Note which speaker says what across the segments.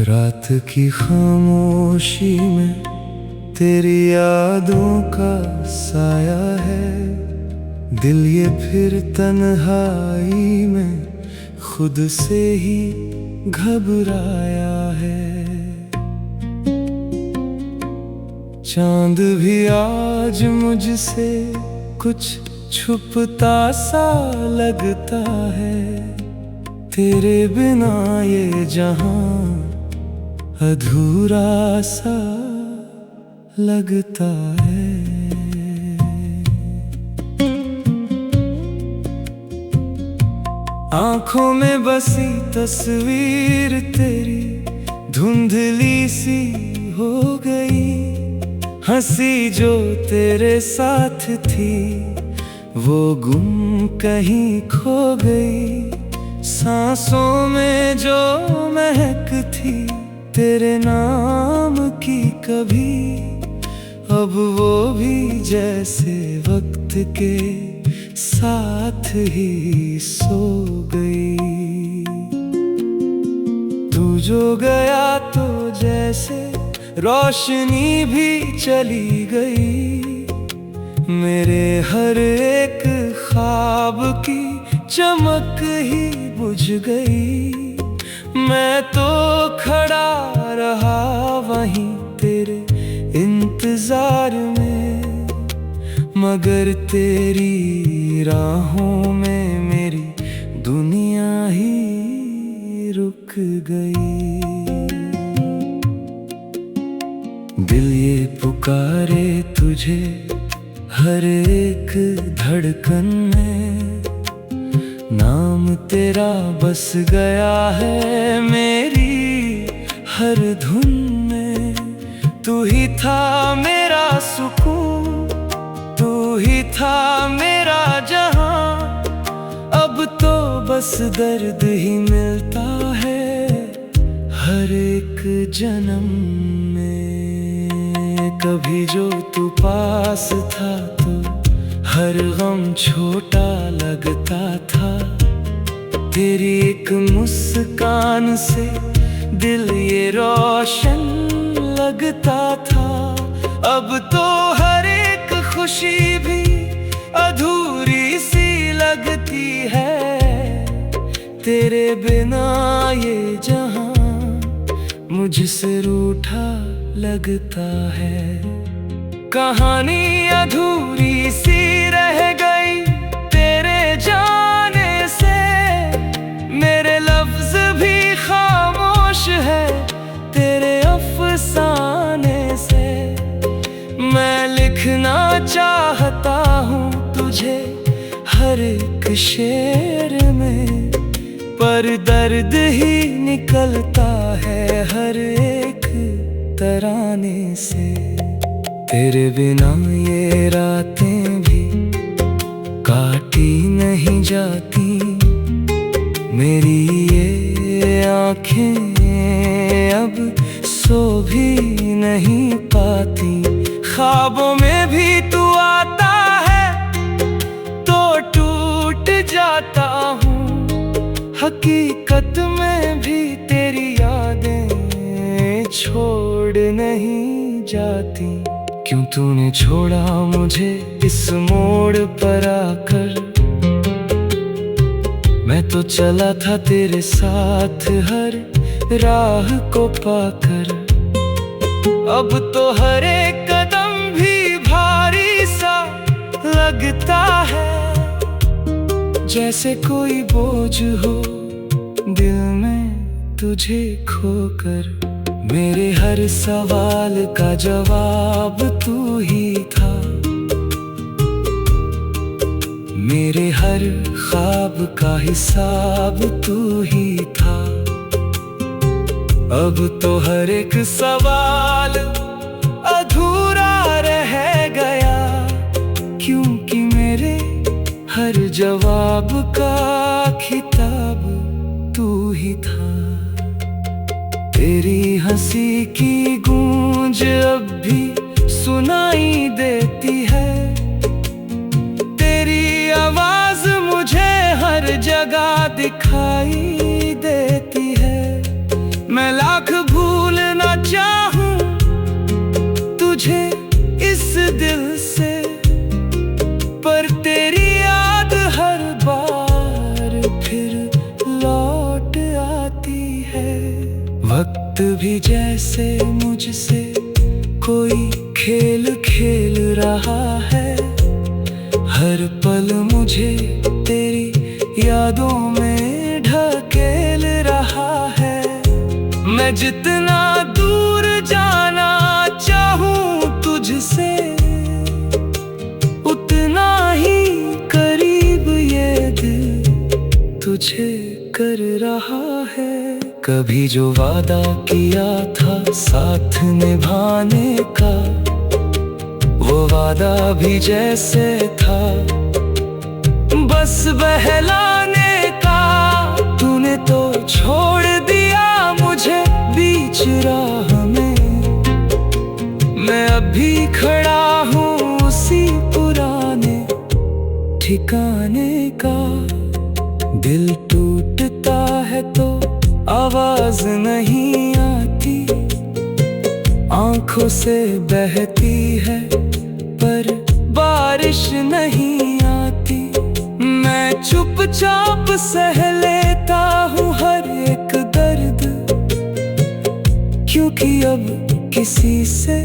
Speaker 1: रात की खामोशी में तेरी यादों का साया है। दिल ये फिर तन्हाई में खुद से ही घबराया है। चांद भी आज मुझसे कुछ छुपता सा लगता है। तेरे बिना ये जहां अधूरा सा लगता है। आंखों में बसी तस्वीर तेरी धुंधली सी हो गई। हंसी जो तेरे साथ थी वो गुम कहीं खो गई। सांसों में जो महक थी तेरे नाम की कभी, अब वो भी जैसे वक्त के साथ ही सो गई। तू जो गया तो जैसे रोशनी भी चली गई। मेरे हर एक ख्वाब की चमक ही बुझ गई। मैं तो खड़ा रहा वहीं तेरे इंतजार में, मगर तेरी राहों में मेरी दुनिया ही रुक गई। दिल ये पुकारे तुझे हर एक धड़कन में, नाम तेरा बस गया है मेरी हर धुन में। तू ही था मेरा सुकून, तू ही था मेरा जहां। अब तो बस दर्द ही मिलता है हर एक जन्म में। कभी जो तू पास था तो हर गम छोटा लगता था। तेरी एक मुस्कान से दिल ये रोशन लगता था। अब तो हर एक खुशी भी अधूरी सी लगती है। तेरे बिना ये जहां मुझसे रूठा लगता है। कहानी अधूरी सी रह गई तेरे जाने से। मेरे लफ्ज भी खामोश है तेरे अफसाने से। मैं लिखना चाहता हूँ तुझे हर एक शेर में, पर दर्द ही निकलता है हर एक तराने से। तेरे बिना ये रातें भी काटी नहीं जाती। मेरी ये आँखें अब सो भी नहीं पाती। ख्वाबों में भी तू आता है तो टूट जाता हूँ। हकीकत में भी तेरी यादें छोड़ नहीं जाती। क्यों तूने छोड़ा मुझे इस मोड़ पर आकर। मैं तो चला था तेरे साथ हर राह को पाकर। अब तो हर एक कदम भी भारी सा लगता है। जैसे कोई बोझ हो दिल में तुझे खोकर। मेरे हर सवाल का जवाब तू ही था। मेरे हर ख्वाब का हिसाब तू ही था। अब तो हर एक सवाल अधूरा रह गया। क्योंकि मेरे हर जवाब का खिताब तू ही था। तेरी हंसी की गूंज अब भी सुनाई देती है। तेरी आवाज मुझे हर जगह दिखाई देती है। मैं लाख चाहूं तुझे इस दिल से, पर तेरी याद हर बार फिर लौट आती है। वक्त भी जैसे मुझसे कोई खेल खेल रहा है, हर पल मुझे तेरी यादों में ढकेल रहा है। मैं जितना दूर जाना चाहूं तुझसे, उतना ही करीब ये दिल तुझे कर रहा है। कभी जो वादा किया था साथ निभाने का, वो वादा भी जैसे था बस बहलाने का। तूने तो छोड़ दिया मुझे बीच राह में, मैं अभी खड़ा हूँ उसी पुराने ठिकाने का। दिल टूटता है तो आवाज नहीं आती, आंखों से बहती है पर बारिश नहीं आती। मैं चुपचाप सह लेता हूँ हर एक दर्द, क्योंकि अब किसी से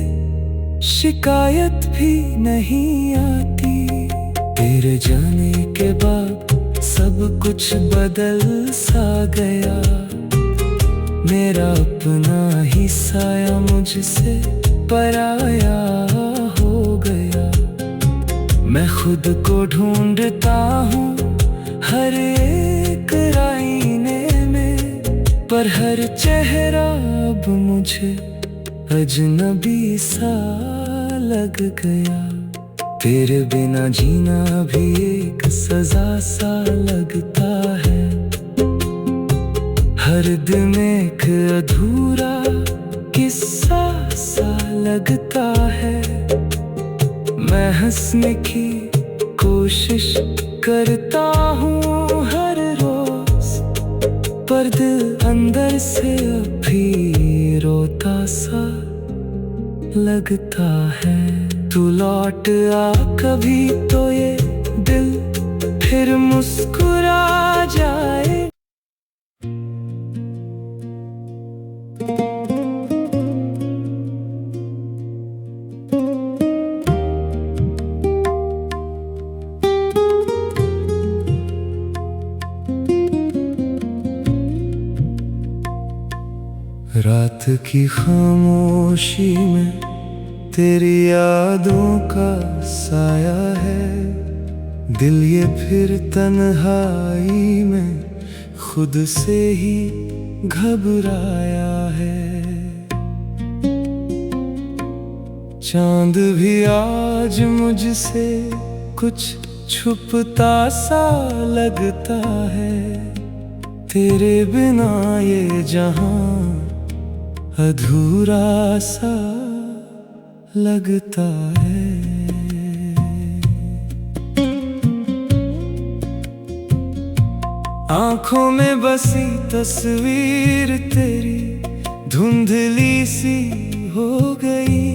Speaker 1: शिकायत भी नहीं आती। तेरे जाने के बाद सब कुछ बदल सा गया, मेरा अपना ही साया मुझसे पराया हो गया। मैं खुद को ढूंढता हूँ हर एक आईने में, पर हर चेहरा अब मुझे अजनबी सा लग गया। तेरे बिना जीना भी एक सजा सा लगता है, हर दिन एक अधूरा किस्सा सा लगता है। मैं हंसने की कोशिश करता हूँ हर रोज, पर दिल अंदर से अभी रोता सा लगता है। तू लौट आ कभी तो ये दिल फिर मुस्कुरा जाए। रात की खामोशी में तेरी यादों का साया है, दिल ये फिर तन्हाई में खुद से ही घबराया है। चांद भी आज मुझसे कुछ छुपता सा लगता है, तेरे बिना ये जहां अधूरा सा लगता है। आंखों में बसी तस्वीर तेरी धुंधली सी हो गई,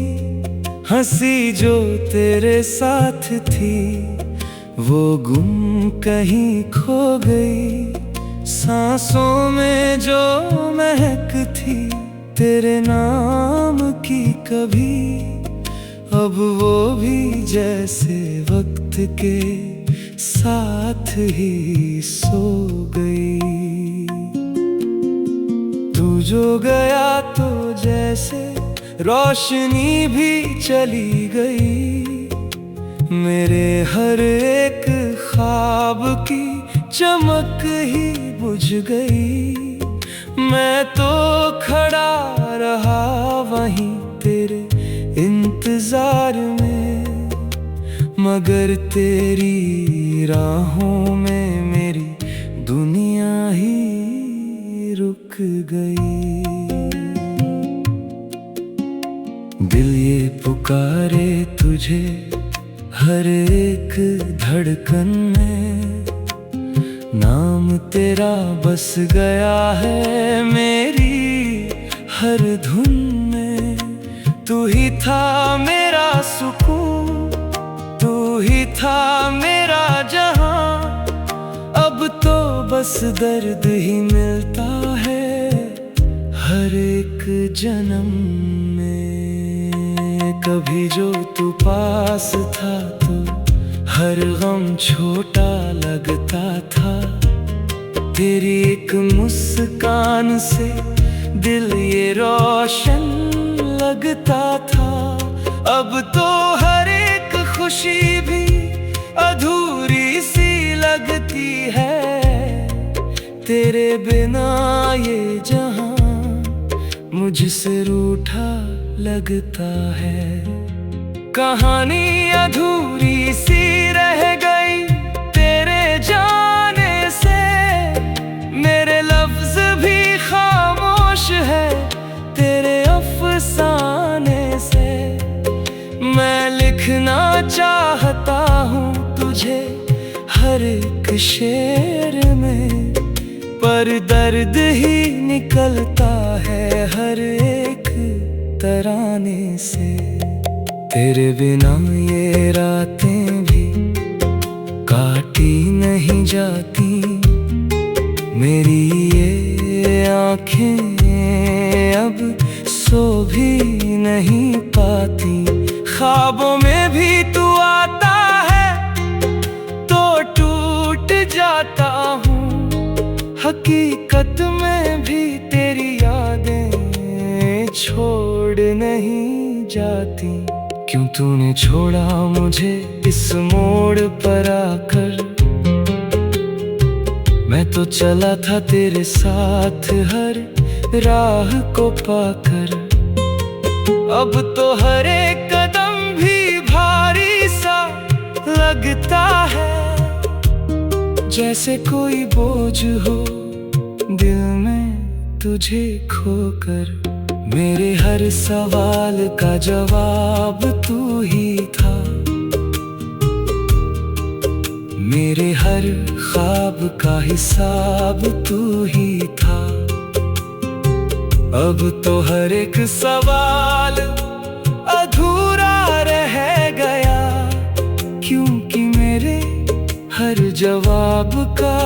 Speaker 1: हंसी जो तेरे साथ थी वो गुम कहीं खो गई। सांसों में जो महक थी तेरे नाम की कभी, अब वो भी जैसे वक्त के साथ ही सो गई। तू जो गया तो जैसे रोशनी भी चली गई, मेरे हर एक ख्वाब की चमक ही बुझ गई। मैं तो खड़ा रहा वहीं तेरे इंतजार में, मगर तेरी राहों में मेरी दुनिया ही रुक गई। दिल ये पुकारे तुझे हर एक धड़कन में, नाम तेरा बस गया है मेरी हर धुन में तू ही था मेरा सुकून, तू ही था मेरा जहां। अब तो बस दर्द ही मिलता है हर एक जन्म में। कभी जो तू पास था तो हर गम छोटा लगता था, तेरी एक मुस्कान से दिल ये रोशन लगता था। अब तो हर एक खुशी भी अधूरी सी लगती है, तेरे बिना ये जहां मुझसे रूठा लगता है। कहानी अधूरी सी रह गई तेरे जाने से, मेरे लफ्ज भी खामोश है तेरे अफसाने से। मैं लिखना चाहता हूँ तुझे हर एक शेर में, पर दर्द ही निकलता है हर एक तराने से। तेरे बिना ये रातें भी काटी नहीं जाती, मेरी ये आँखें अब सो भी नहीं पाती। ख्वाबों में भी तू आता है तो टूट जाता हूँ, हकीकत में भी तेरी यादें छोड़ नहीं जाती। क्यों तूने छोड़ा मुझे इस मोड़ पर आकर, मैं तो चला था तेरे साथ हर राह को पाकर। अब तो हर एक कदम भी भारी सा लगता है, जैसे कोई बोझ हो दिल में तुझे खोकर। मेरे हर सवाल का जवाब तू ही था, मेरे हर ख्वाब का हिसाब तू ही था। अब तो हर एक सवाल अधूरा रह गया, क्योंकि मेरे हर जवाब का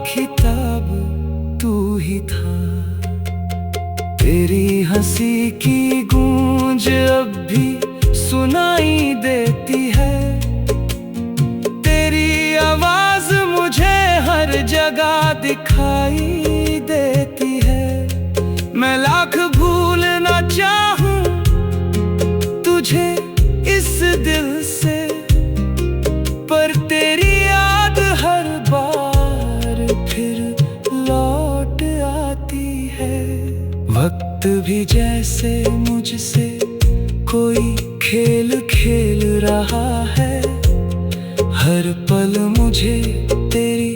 Speaker 1: खिताब तू ही था। तेरी हंसी की गूंज अब भी सुनाई देती है, तेरी आवाज मुझे हर जगह दिखाई देती है। मैं लाख भूलना चाहूं तुझे इस दिल से, पर तेरी याद हर बार फिर लौट आती है। वक्त भी जैसे मुझसे कोई खेल खेल रहा है, हर पल मुझे तेरी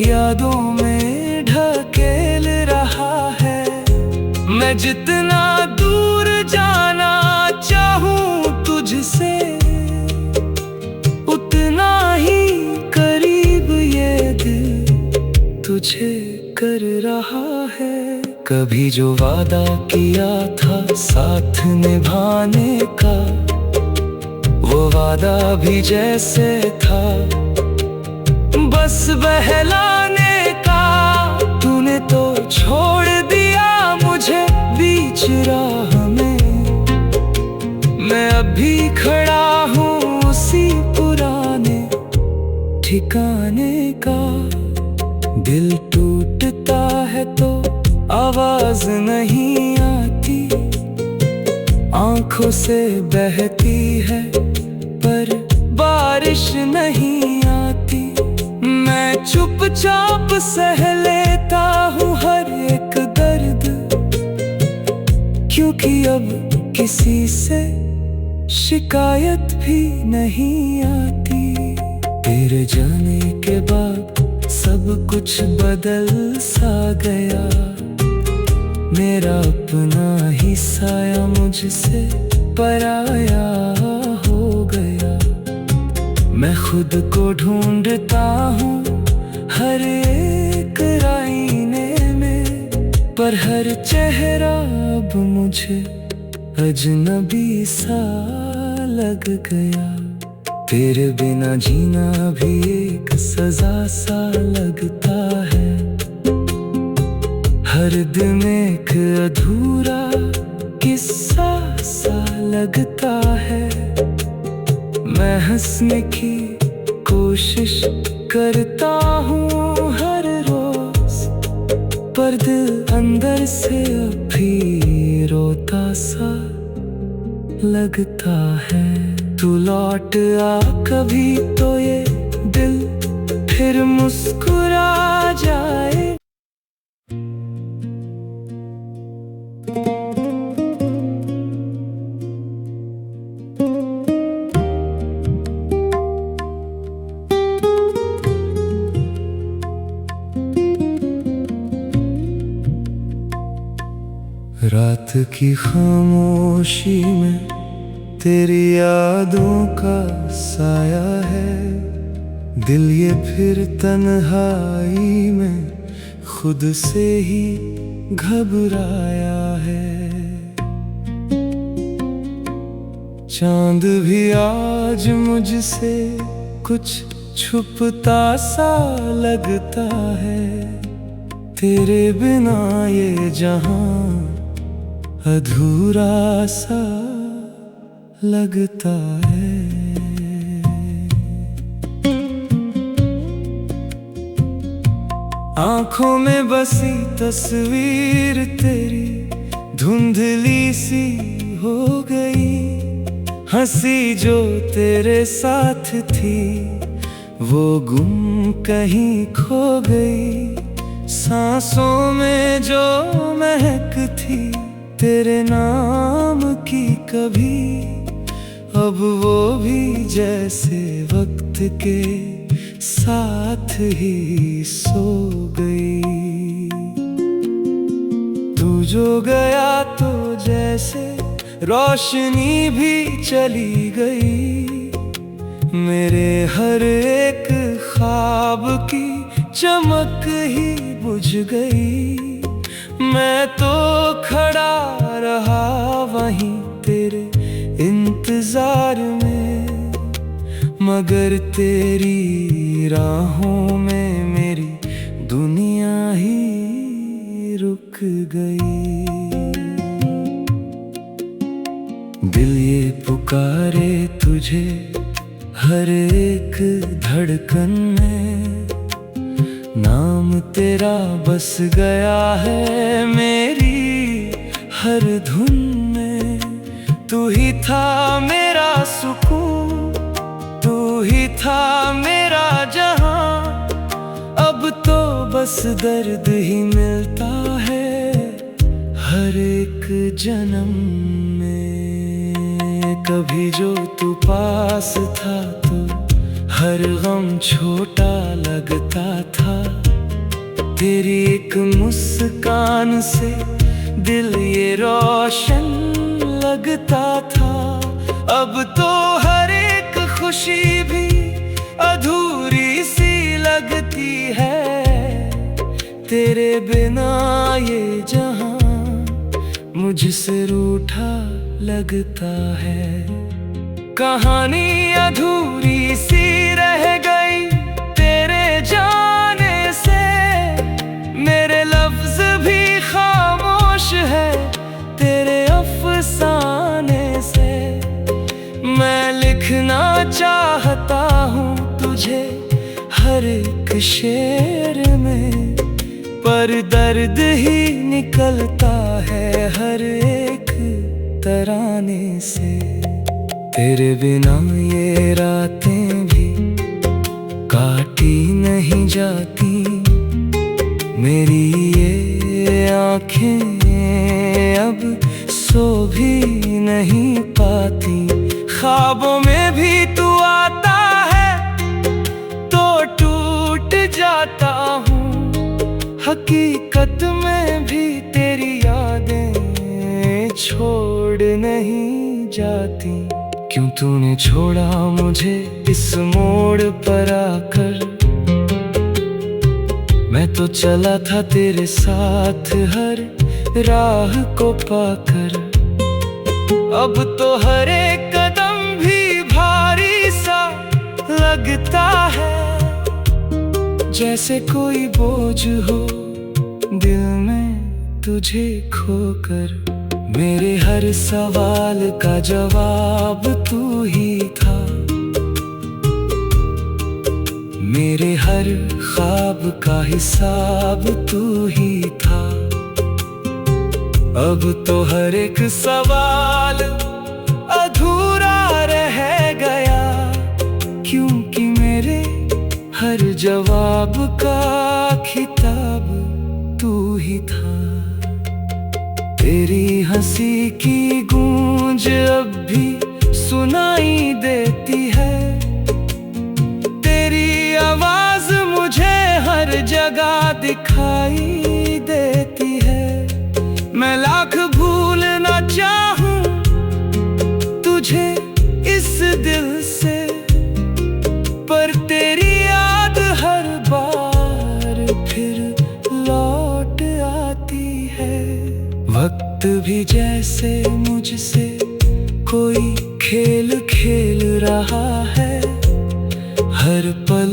Speaker 1: यादों में ढकेल रहा है। मैं जितना दूर जाना चाहूं तुझसे, उतना ही करीब ये दिल तुझे कर रहा है। कभी जो वादा किया था साथ निभाने का, वो वादा भी जैसे था बस बहलाने का। तूने तो छोड़ दिया मुझे बीच राह में, मैं अभी खड़ा हूँ उसी पुराने ठिकाने का। दिल टूटता है तो आवाज नहीं आती, आंखों से बहती है पर बारिश नहीं आती। मैं चुपचाप सह लेता हूँ हर एक दर्द, क्योंकि अब किसी से शिकायत भी नहीं आती। तेरे जाने के बाद सब कुछ बदल सा गया, मेरा अपना ही साया मुझसे पराया हो गया। मैं खुद को ढूंढता हूँ हर एक आईने में, पर और हर चेहरा अब मुझे अजनबी सा लग गया। तेरे बिना जीना भी एक सजा सा लगता है। हर दिन एक अधूरा किस्सा सा लगता है। मैं हंसने की कोशिश करता हूँ हर रोज, पर दिल अंदर से अभी रोता सा लगता है। तू लौट आ कभी तो ये दिल फिर मुस्कुरा जाए। रात की खामोशी में तेरी यादों का साया है। दिल ये फिर तन्हाई में खुद से ही घबराया है। चांद भी आज मुझसे कुछ छुपता सा लगता है। तेरे बिना ये जहां अधूरा सा लगता है। आंखों में बसी तस्वीर तेरी धुंधली सी हो गई। हंसी जो तेरे साथ थी वो गुम कहीं खो गई। सांसों में जो महक थी तेरे नाम की कभी, अब वो भी जैसे वक्त के साथ ही सो गई। तू जो गया तो जैसे रोशनी भी चली गई। मेरे हर एक ख्वाब की चमक ही बुझ गई। मैं तो खड़ा रहा वहीं तेरे इंतजार में, मगर तेरी राहों में मेरी दुनिया ही रुक गई। दिल ये पुकारे तुझे हर एक धड़कन में। नाम तेरा बस गया है मेरी हर धुन में। तू ही था मेरा सुकून, तू ही था मेरा जहां। अब तो बस दर्द ही मिलता है हर एक जन्म में। कभी जो तू पास था तो हर गम छोटा लगता था। तेरी एक मुस्कान से दिल ये रोशन लगता था। अब तो हर एक खुशी भी अधूरी सी लगती है। तेरे बिना ये जहां मुझसे रूठा लगता है। कहानी अधूरी सी रह गई तेरे जाने से। मेरे लफ्ज भी खामोश है तेरे अफसाने से। मैं लिखना चाहता हूँ तुझे हर एक शेर में, पर दर्द ही निकलता है हर एक तराने से। तेरे बिना ये रातें भी काटी नहीं जाती। मेरी ये आँखें अब सो भी नहीं पाती। ख्वाबों में भी तू आता है तो टूट जाता हूँ। हकीकत में भी तेरी यादें छोड़ नहीं जाती। क्यों तूने छोड़ा मुझे इस मोड़ पर आकर। मैं तो चला था तेरे साथ हर राह को पाकर। अब तो हर एक कदम भी भारी सा लगता है, जैसे कोई बोझ हो दिल में तुझे खोकर। मेरे हर सवाल का जवाब तू ही था, मेरे हर ख्वाब का हिसाब तू ही था। अब तो हर एक सवाल अधूरा रह गया, क्योंकि मेरे हर जवाब का खिताब तू ही था। तेरी हंसी की गूंज अब भी सुनाई देती है, तेरी आवाज मुझे हर जगह दिखाई देती है। मैं लाख भूलना चाहूं तुझे इस दिल से, पर तेरी याद हर बार फिर लौट आती है। वक्त भी जैसे मुझसे कोई खेल खेल रहा है, हर पल